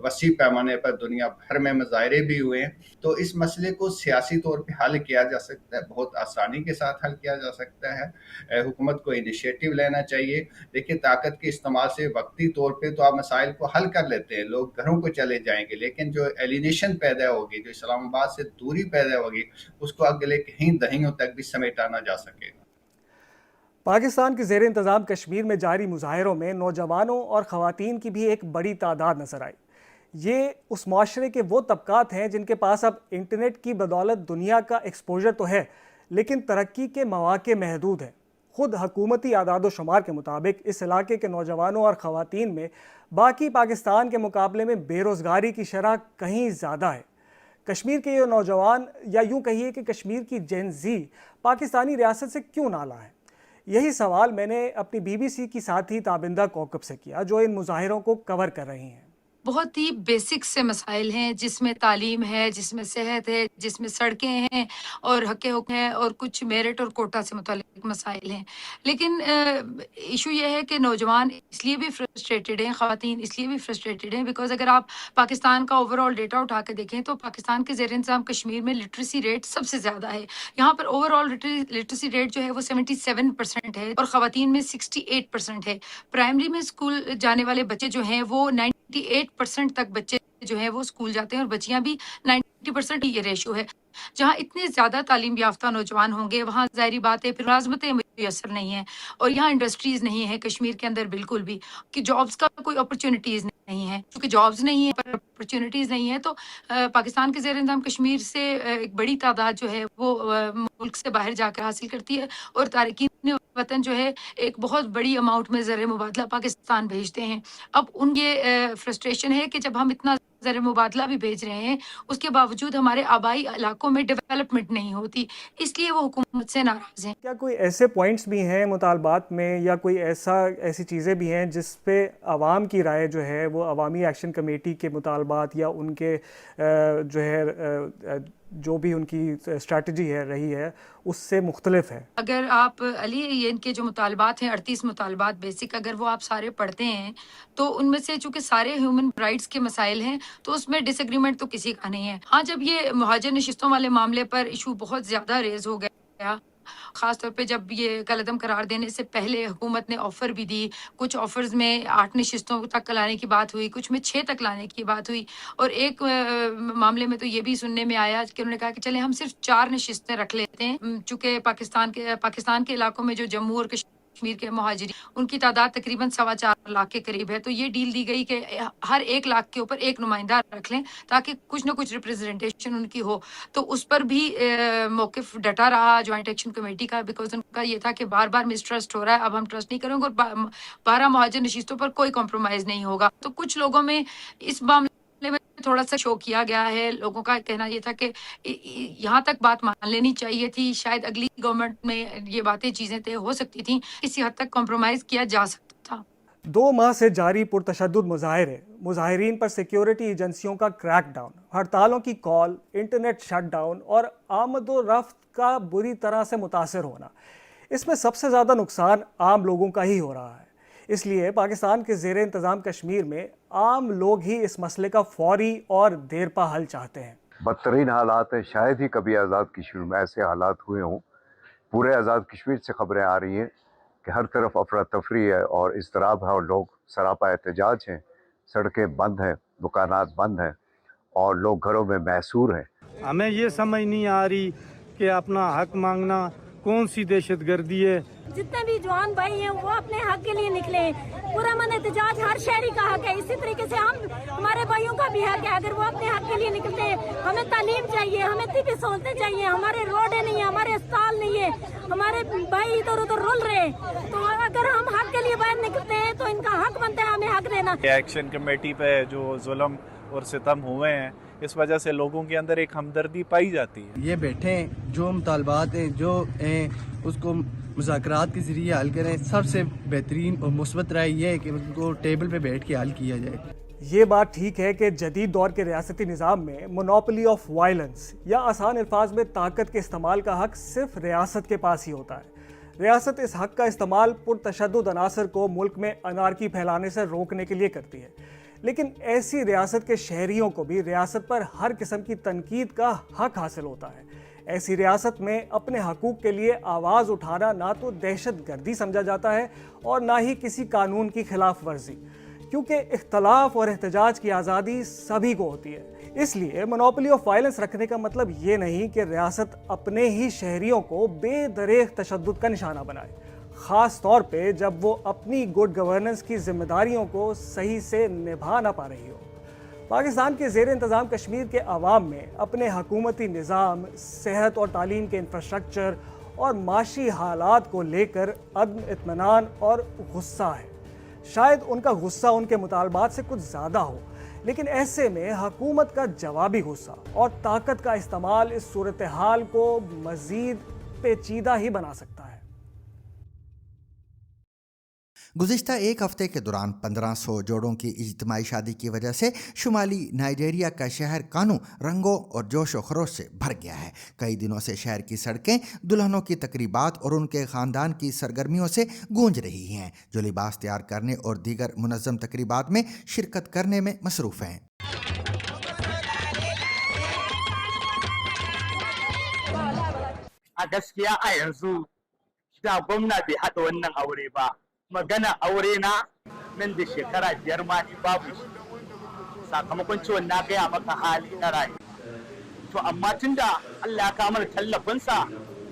वसी पैमाने पर दुनिया भर में मुजाहरे भी हुए हैं। तो इस मसले को सियासी तौर पे हल किया जा सकता है, बहुत आसानी के साथ हल किया जा सकता है। हुकूमत को इनिशिएटिव लेना चाहिए। देखिए, ताकत के इस्तेमाल से वक्ती तौर पे तो आप मसाइल को हल कर लेते हैं, लोग घरों को चले जाएंगे, लेकिन जो एलिनेशन पैदा होगी, जो इस्लामाबाद से दूरी पैदा होगी, उसको अगले कहीं दहाइयों तक भी समेटा ना जा सकेगा। पाकिस्तान के ज़ेर इंतज़ाम कश्मीर में जारी मुजाहिरों में नौजवानों और ख़वातीन की भी एक बड़ी तादाद नज़र आई। ये उस माशरे के वो तबकात हैं जिनके पास अब इंटरनेट की बदौलत दुनिया का एक्सपोजर तो है, लेकिन तरक्की के मौक़े महदूद हैं। ख़ुद हकूमती आदाद शुमार के मुताबिक इस इलाके के नौजवानों और ख़वातीन में बाकी पाकिस्तान के मुकाबले में बेरोज़गारी की शरह कहीं ज़्यादा है। कश्मीर के ये नौजवान, या यूँ कहिए कि कश्मीर की जेन ज़ी, पाकिस्तानी रियासत से क्यों नाला है? यही सवाल मैंने अपनी BBC की साथी ताबिंदा कौकब से किया, जो इन मुजाहिरों को कवर कर रही हैं। बहुत ही बेसिक से मसाइल हैं, जिसमें तालीम है, जिसमें सेहत है, जिसमें सड़कें हैं और हक़ हुक़ हैं, और कुछ मेरिट और कोटा से मुतालिक मसाइल हैं। लेकिन इशू ये है कि नौजवान इसलिए भी फ्रस्ट्रेटेड हैं, ख़वातीन इसलिए भी फ्रस्ट्रेटेड हैं, बिकॉज़ अगर आप पाकिस्तान का ओवरऑल डेटा उठा के देखें तो पाकिस्तान के ज़ेर इंतज़ाम कश्मीर में लिटरेसी रेट सबसे ज़्यादा है। यहाँ पर ओवरऑल लिटरेसी रेट जो है वो 77% है, और ख़वातीन में 68% है। प्राइमरी में स्कूल जाने वाले बच्चे जो हैं वो 98% तक बच्चे जो है वो स्कूल जाते हैं, और बच्चियां भी 90% ही ये रेशो है। जहाँ इतने ज़्यादा तालीम याफ्ता नौजवान होंगे, वहाँ ज़ाहिरी बात है फिर मुलाज़मतें मुयस्सर नहीं है, और यहाँ इंडस्ट्रीज़ नहीं है कश्मीर के अंदर बिल्कुल भी, कि जॉब्स का कोई अपॉर्चुनिटीज़ नहीं है। क्योंकि जॉब्स नहीं है पर अपॉर्चुनिटीज़ नहीं है, तो पाकिस्तान के ज़ेर इंतज़ाम कश्मीर से एक बड़ी तादाद जो है वो मुल्क से बाहर जाकर हासिल करती है, और तारकीन वतन जो है एक बहुत बड़ी अमाउंट में ज़र मुबादला पाकिस्तान भेजते हैं। अब ये फ्रस्ट्रेशन है कि जब हम इतना ज़र मुबादला भी भेज रहे हैं, उसके बावजूद हमारे आबाई इलाकों में डेवलपमेंट नहीं होती, इसलिए वो हुकूमत से नाराज़ हैं। क्या कोई ऐसे पॉइंट्स भी हैं मुतालबात में, या कोई ऐसी चीज़ें भी हैं जिस पे आवाम की राय जो है वो अवामी एक्शन कमेटी के मुतालबात या उनके जो है जो भी उनकी स्ट्रैटेजी है रही है उससे मुख्तलिफ है। अगर आप अली ये इनके जो मुतालबात हैं 38 मुतालबात बेसिक, अगर वो आप सारे पढ़ते हैं तो उनमें से चूंकि सारे ह्यूमन राइट्स के मसाइल हैं तो उसमें डिसएग्रीमेंट तो किसी का नहीं है। हाँ, जब ये मुहाजिर नशिस्तों वाले मामले पर इशू बहुत ज्यादा रेज हो गया, खास तौर पे जब ये कलअदम करार देने से पहले हुकूमत ने ऑफर भी दी, कुछ ऑफर्स में 8 नशिस्तों तक लाने की बात हुई, कुछ में 6 तक लाने की बात हुई, और एक मामले में तो ये भी सुनने में आया कि उन्होंने कहा कि चले हम सिर्फ 4 नशिस्तें रख लेते हैं, चूंकि पाकिस्तान के इलाकों में जो जम्मू और कश्मीर के मुहाजिर उनकी तादाद तकरीबन 4.25 लाख के करीब है, तो ये डील दी गई कि हर 1 लाख के ऊपर एक नुमाइंदा रख लें ताकि कुछ ना कुछ रिप्रेजेंटेशन उनकी हो। तो उस पर भी मौकिफ डटा रहा ज्वाइंट एक्शन कमेटी का, बिकॉज उनका ये था कि बार बार मिसट्रस्ट हो रहा है, अब हम ट्रस्ट नहीं करेंगे और 12 मुहाजिर नशिस्तों पर कोई कॉम्प्रोमाइज नहीं होगा। तो कुछ लोगों में इस मामले में थोड़ा सा शो किया गया है। लोगों का कहना ये था कि यहाँ तक बात मान लेनी चाहिए थी, शायद अगली गवर्नमेंट में ये बातें चीजें तय हो सकती थी, किसी हद तक कॉम्प्रोमाइज किया जा सकता था। 2 माह से जारी पुरतशद्दुद मुजाहरे, मुजाहिरीन पर सिक्योरिटी एजेंसियों का क्रैकडाउन, हड़तालों की कॉल, इंटरनेट शटडाउन और आमदोरफ्त का बुरी तरह से मुतासर होना, इसमें सबसे ज़्यादा नुकसान आम लोगों का ही हो रहा है। इसलिए पाकिस्तान के ज़ेरे इंतज़ाम कश्मीर में आम लोग ही इस मसले का फौरी और देरपा हल चाहते हैं। बदतरीन हालात हैं, शायद ही कभी आज़ाद कश्मीर में ऐसे हालात हुए हों। पूरे आज़ाद कश्मीर से खबरें आ रही हैं कि हर तरफ अफरा तफरी है और इज़्तिराब है और लोग सरापा एहतजाज हैं, सड़कें बंद हैं, दुकानात बंद हैं और लोग घरों में महसूर हैं। हमें ये समझ नहीं आ रही कि अपना हक मांगना कौन सी दहशत गर्दी है। जितने भी जवान भाई हैं वो अपने हक के लिए निकले। पूरा मन एहतजाज हर शहरी का हक है, इसी तरीके से हमारे भाइयों का भी हक है। अगर वो अपने हक के लिए निकलते हैं, हमें तालीम चाहिए, हमें तिब्बी सहूलतें चाहिए, हमारे रोडें नहीं है, हमारे अस्पताल नहीं है, हमारे भाई इधर उधर रुल रहे हैं। तो अगर हम हक के लिए बाहर निकलते हैं तो इनका हक बनता है हमें हक देना। एक्शन कमेटी पे जो जुल्म और सितम हुए हैं, इस वजह से लोगों के अंदर एक हमदर्दी पाई जाती है। ये बैठे हैं, जो मुतालबात हैं जो हैं उसको मुज़ाकरात के ज़रिए हल करें। सबसे बेहतरीन और मुस्बत राय ये है कि उनको टेबल पे बैठ के हल किया जाए। ये बात ठीक है कि जदीद दौर के रियासती निज़ाम में मोनोपोली ऑफ वायलेंस या आसान अल्फाज में ताकत के इस्तेमाल का हक सिर्फ रियासत के पास ही होता है। रियासत इस हक का इस्तेमाल पुरतशद्दुद अनासर को मुल्क में अनारकी फैलाने से रोकने के लिए करती है, लेकिन ऐसी रियासत के शहरियों को भी रियासत पर हर किस्म की तनकीद का हक हासिल होता है। ऐसी रियासत में अपने हकूक़ के लिए आवाज़ उठाना ना तो दहशत गर्दी समझा जाता है और ना ही किसी कानून की खिलाफ वर्जी, क्योंकि इख्तलाफ और एहतजाज की आज़ादी सभी को होती है। इसलिए मोनोपोली ऑफ वायलेंस रखने का मतलब ये नहीं कि रियासत अपने ही शहरियों को बेदरेग तशद्दुद का निशाना बनाए, ख़ास तौर पे जब वो अपनी गुड गवर्नेंस की जिम्मेदारियों को सही से निभा ना पा रही हो। पाकिस्तान के ज़ेरे इंतज़ाम कश्मीर के अवाम में अपने हकूमती निज़ाम, सेहत और तालीम के इंफ्रास्ट्रक्चर और माशी हालात को लेकर अदम इत्मीनान और गुस्सा है। शायद उनका गुस्सा उनके मुतालबात से कुछ ज़्यादा हो, लेकिन ऐसे में हुकूमत का जवाबी गुस्सा और ताकत का इस्तेमाल इस सूरत हाल को मज़ीद पेचीदा ही बना सकता है। गुज़िश्ता एक हफ्ते के दौरान 1500 जोड़ों की इज्तिमाई शादी की वजह से शुमाली नाइजीरिया का शहर कानू रंगों और जोश व खरोश से भर गया है। कई दिनों से शहर की सड़कें दुल्हनों की तकरीबात और उनके ख़ानदान की सरगर्मियों से गूंज रही हैं, जो लिबास तैयार करने और दीगर मुनज़्ज़म तकरीबात में शिरकत करने में मसरूफ़ हैं। gaskiya a yanzu da gwamna bai haɗa wannan aure ba. Magana aure na nan da shekara 5 ma ni babu shi, sakamakon ciwon na gaya maka hali na rayu. To amma tunda Allah ya kawo mana tallafinsa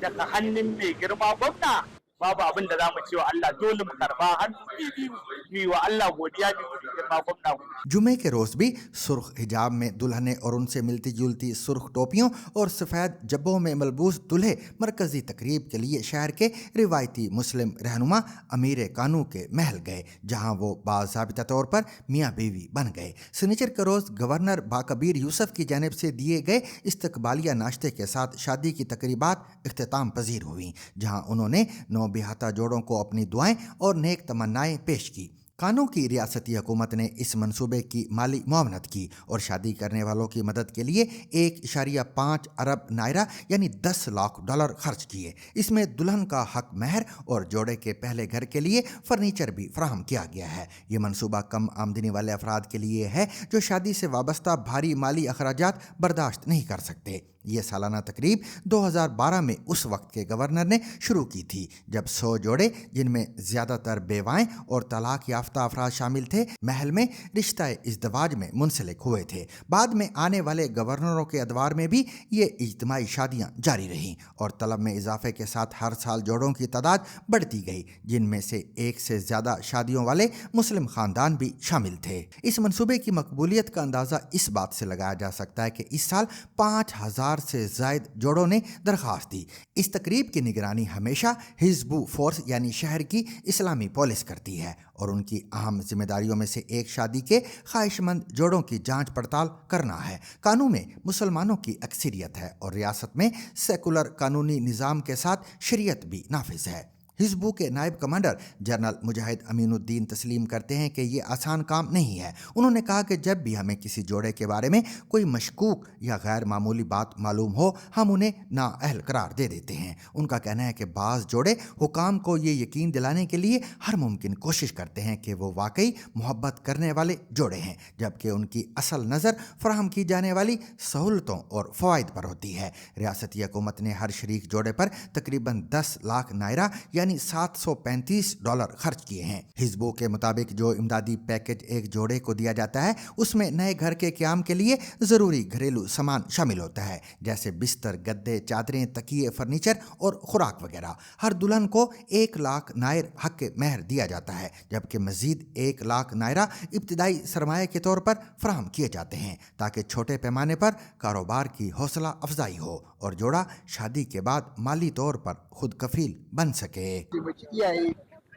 daga hannun mai girma gwamna, babu abin da za mu ce wa Allah, dole mu karba hannu biyu mu wa Allah godiya mu girma gwamna। जुमे के रोज़ भी सुर्ख हिजाब में दुल्हनें और उनसे मिलती जुलती सुर्ख टोपियों और सफ़ेद जब्बों में मलबूस दूल्हे मरकज़ी तकरीब के लिए शहर के रिवायती मुस्लिम रहनुमा अमीर कानू के महल गए, जहां वो बाज़ाबिता तौर पर मियाँ बीवी बन गए। सनीचर के रोज़ गवर्नर बाकबीर यूसुफ की जानिब से दिए गए इस्तकबालिया नाश्ते के साथ शादी की तकरीबात इख्तिताम पजीर हुई, जहाँ उन्होंने 9 बिहाता जोड़ों को अपनी दुआएं और नेक तमन्नाएं पेश की। कानू की रियासती हुकूमत ने इस मंसूबे की माली मुआवनत की और शादी करने वालों की मदद के लिए 1.5 अरब नायरा यानी $10 लाख खर्च किए। इसमें दुल्हन का हक महर और जोड़े के पहले घर के लिए फर्नीचर भी फराहम किया गया है। ये मंसूबा कम आमदनी वाले अफराद के लिए है जो शादी से वाबस्ता भारी माली अखराजात बर्दाश्त नहीं कर सकते। ये सालाना तकरीब 2012 में उस वक्त के गवर्नर ने शुरू की थी जब 100 जोड़े जिनमें ज़्यादातर बेवाएं और तलाक याफ्ता अफराद शामिल थे महल में रिश्ता इज़्दवाज में मुंसलिक हुए थे। बाद में आने वाले गवर्नरों के अदवार में भी ये इज्तिमाई शादियां जारी रहीं और तलब में इजाफे के साथ हर साल जोड़ों की तादाद बढ़ती गई जिनमें से एक से ज़्यादा शादियों वाले मुस्लिम ख़ानदान भी शामिल थे। इस मंसूबे की मकबूलियत का अंदाज़ा इस बात से लगाया जा सकता है कि इस साल 5000 से जायद जोड़ों ने दरख्वास्त दी। इस तकरीब की निगरानी हमेशा हिज़्बु फोर्स यानी शहर की इस्लामी पुलिस करती है और उनकी अहम जिम्मेदारियों में से एक शादी के ख्वाहिशमंद जोड़ों की जांच पड़ताल करना है। कानून में मुसलमानों की अक्सरियत है और रियासत में सेकुलर कानूनी निज़ाम के साथ शरीयत भी नाफिज है। हिज़्बु के नायब कमांडर जनरल मुजाहिद अमीनुद्दीन तस्लीम करते हैं कि ये आसान काम नहीं है। उन्होंने कहा कि जब भी हमें किसी जोड़े के बारे में कोई मशकूक या गैर मामूली बात मालूम हो हम उन्हें नाअहल करार दे देते हैं। उनका कहना है कि बाज़ जोड़े हुकाम को ये यकीन दिलाने के लिए हर मुमकिन कोशिश करते हैं कि वो वाकई मोहब्बत करने वाले जोड़े हैं जबकि उनकी असल नज़र फराहम की जाने वाली सहूलतों और फ़वाइद पर होती है। रियासती हुकूमत ने हर शरीक जोड़े पर तकरीबन 10 लाख नायरा यानी $735 खर्च किए हैं। हिज़्बो के मुताबिक जो इमदादी पैकेज एक जोड़े को दिया जाता है उसमें नए घर के क़याम के लिए ज़रूरी घरेलू सामान शामिल होता है जैसे बिस्तर, गद्दे, चादरें, तकिए, फर्नीचर और खुराक वगैरह। हर दुल्हन को 1 लाख नायर हक के महर दिया जाता है जबकि मज़ीद 1 लाख नायरा इब्तिदाई सरमाए के तौर पर फराहम किए जाते हैं ताकि छोटे पैमाने पर कारोबार की हौसला अफजाई हो और जोड़ा शादी के बाद माली तौर पर खुद कफील बन सके। iyaye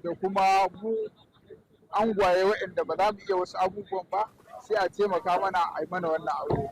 da kuma mu angwaye waɗanda ba za mu iya wasu abubuwan ba sai a taimaka mana a yi mana wannan aure।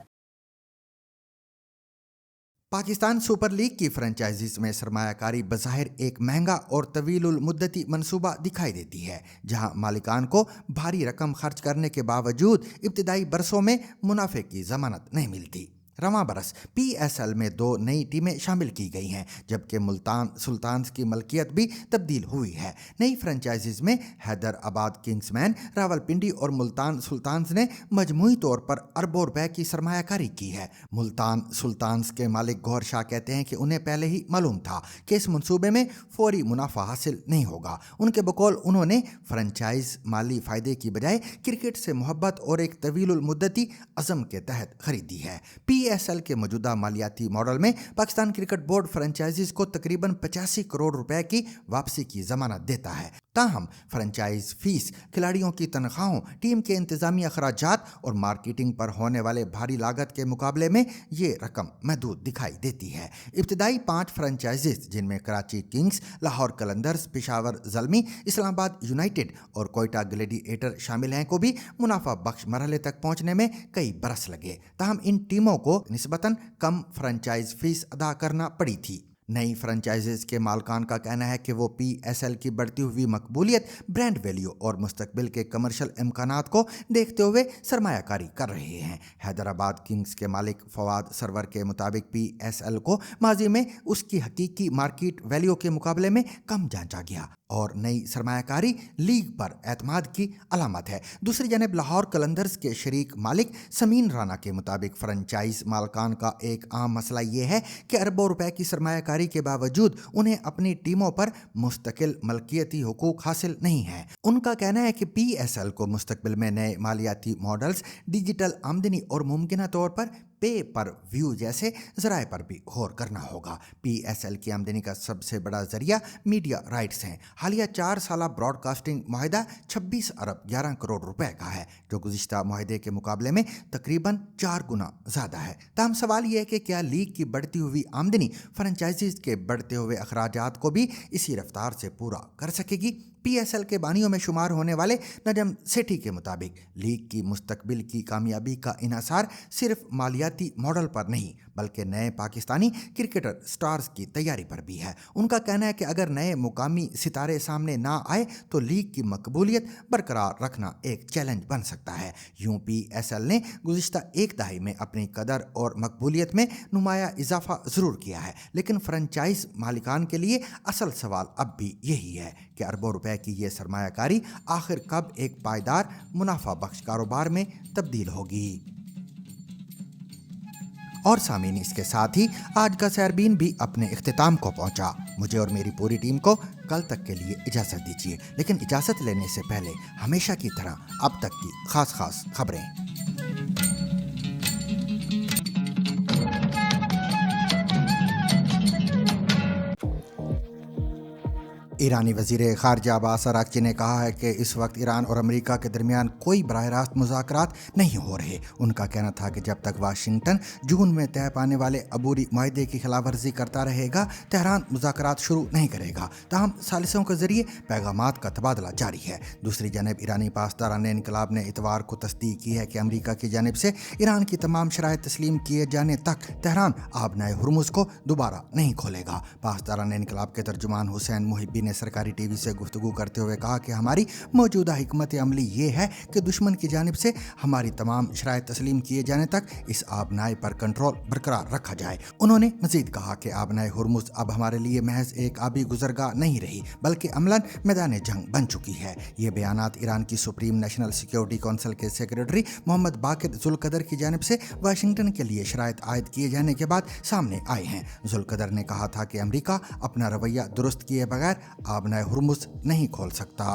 Pakistan super league की फ्रेंचाइजीज में सरमायाकारी बज़ाहिर एक महंगा और तवीलुल मुद्दती मंसूबा दिखाई देती है जहां मालिकान को भारी रकम खर्च करने के बावजूद इब्तिदाई बरसों में मुनाफे की जमानत नहीं मिलती। रवां बरस PSL में 2 नई टीमें शामिल की गई हैं जबकि मुल्तान सुल्तान्स की मलकियत भी तब्दील हुई है। नई फ्रेंचाइजीज में हैदराबाद किंग्समैन, रावलपिंडी और मुल्तान सुल्तान्स ने मजमूई तौर पर अरबों रुपए की सरमायाकारी की है। मुल्तान सुल्तान्स के मालिक गौहर शाह कहते हैं कि उन्हें पहले ही मालूम था कि इस मंसूबे में फौरी मुनाफा हासिल नहीं होगा। उनके बकौल उन्होंने फ्रेंचाइज माली फ़ायदे की बजाय क्रिकेट से मोहब्बत और एक तवीलुल मुद्दती अज़म के तहत खरीदी है। PSL के मौजूदा मालियाती मॉडल में पाकिस्तान क्रिकेट बोर्ड फ्रेंचाइजीज को तकरीबन 85 करोड़ रुपए की वापसी की जमानत देता है। ताहम फ्रेंचाइज फीस, खिलाड़ियों की तनख्वाहों, टीम के इंतजामी अखराजात और मार्केटिंग पर होने वाले भारी लागत के मुकाबले में ये रकम महदूद दिखाई देती है। इब्तिदाई 5 फ्रेंचाइजीज जिनमें कराची किंग्स, लाहौर कलंदर्स, पेशावर ज़ल्मी, इस्लामाबाद यूनाइटेड और कोयटा ग्लेडिएटर शामिल हैं को भी मुनाफा बख्श मरहले तक पहुंचने में कई बरस लगे। ताहम इन टीमों को निस्बतन कम फ्रेंचाइज फीस अदा करना पड़ी थी। नई फ्रेंचाइजीज के मालकान का कहना है कि वो PSL की बढ़ती हुई मकबूलियत, ब्रांड वैल्यू और मुस्तकबिल के कमर्शियल इम्कानात को देखते हुए सरमायाकारी कर रहे हैं। हैदराबाद किंग्स के मालिक फवाद सरवर के मुताबिक PSL को माजी में उसकी हकीकी मार्केट वैल्यू के मुकाबले में कम जांचा गया और नई सरमायाकारी लीग पर एतमाद की अलामत है। दूसरी जानब लाहौर कलंदर्स के शरीक मालिक समीन राना के मुताबिक फ्रेंचाइज मालकान का एक आम मसला ये है कि अरबों रुपए की सरमायाकारी के बावजूद उन्हें अपनी टीमों पर मुस्तकिल मलकियती हुकूक हासिल नहीं है। उनका कहना है कि PSL को मुस्तकबिल में नए मालियाती मॉडल्स, डिजिटल आमदनी और मुमकिन तौर पर पे पर व्यू जैसे ज़राए पर भी गौर करना होगा। PSL की आमदनी का सबसे बड़ा जरिया मीडिया राइट्स हैं। हालिया 4 साला ब्रॉडकास्टिंग माहिदा 26 अरब 11 करोड़ रुपए का है जो गुज़िश्ता माहिदे के मुकाबले में तकरीबन 4 गुना ज़्यादा है। ताहम सवाल यह है कि क्या लीग की बढ़ती हुई आमदनी फ्रेंचाइजीज के बढ़ते हुए अखराजात को भी इसी रफ्तार से पूरा कर सकेगी। PSL के बानियों में शुमार होने वाले नजम सेठी के मुताबिक लीग की मुस्तकबिल की कामयाबी का इन्हिसार सिर्फ मालियाती मॉडल पर नहीं बल्कि नए पाकिस्तानी क्रिकेटर स्टार्स की तैयारी पर भी है। उनका कहना है कि अगर नए मुकामी सितारे सामने ना आए तो लीग की मकबूलियत बरकरार रखना एक चैलेंज बन सकता है। यूं PSL ने गुज़िश्ता एक दहाई में अपनी कदर और मकबूलियत में नुमाया इजाफा ज़रूर किया है, लेकिन फ्रेंचाइज मालिकान के लिए असल सवाल अब भी यही है कि अरबों रुपए की ये सरमायाकारी आखिर कब एक पायदार मुनाफा बख्श कारोबार में तब्दील होगी। और सामीन, इसके साथ ही आज का सैरबीन भी अपने इख्तिताम को पहुंचा। मुझे और मेरी पूरी टीम को कल तक के लिए इजाज़त दीजिए, लेकिन इजाज़त लेने से पहले हमेशा की तरह अब तक की खास खबरें। ईरानी वज़ीर ख़ारजा अब्बास अराग़ची ने कहा है कि इस वक्त ईरान और अमेरिका के दरमियान कोई बराह रास्त मुज़ाकरात नहीं हो रहे। उनका कहना था कि जब तक वाशिंगटन जून में तय पाने वाले अबूरी मुआहदे की खिलाफ वर्जी करता रहेगा, तेहरान मुज़ाकरात शुरू नहीं करेगा। ताहम सालिसों के ज़रिए पैगामात का तबादला जारी है। दूसरी जानब ईरानी पासदारान इनकलाब ने इतवार को तस्दीक की है कि अमेरिका की जानिब से ईरान की तमाम शराइत तस्लीम किए जाने तक तेहरान आबनाए हुर्मुज़ को दोबारा नहीं खोलेगा। पासदारान इनकलाब के तर्जुमान हुसैन मुहिब्बी ने सरकारी टीवी से गुफ्तगू करते हुए कहा कि हमारी मौजूदा हिकमत अमली ये है कि दुश्मन की जानिब से हमारी तमाम शराइत तस्लीम किए जाने तक इस आबनाए पर कंट्रोल बरकरार रखा जाए। उन्होंने मजीद कहा कि आबनाए हुर्मुज़ अब हमारे लिए महज एक आबी गुजरगाह नहीं रही बल्कि अमलन मैदान जंग बन चुकी है। ये बयानात ईरान की सुप्रीम नेशनल सिक्योरिटी काउंसिल के सेक्रेटरी मोहम्मद बाकिर जुल्कदर की जानिब से वाशिंगटन के लिए शराइत आयद किए जाने के बाद सामने आए हैं। जुल्कदर ने कहा था कि अमेरिका अपना रवैया दुरुस्त किए बगैर आबनाए हुर्मुज़ नहीं खोल सकता।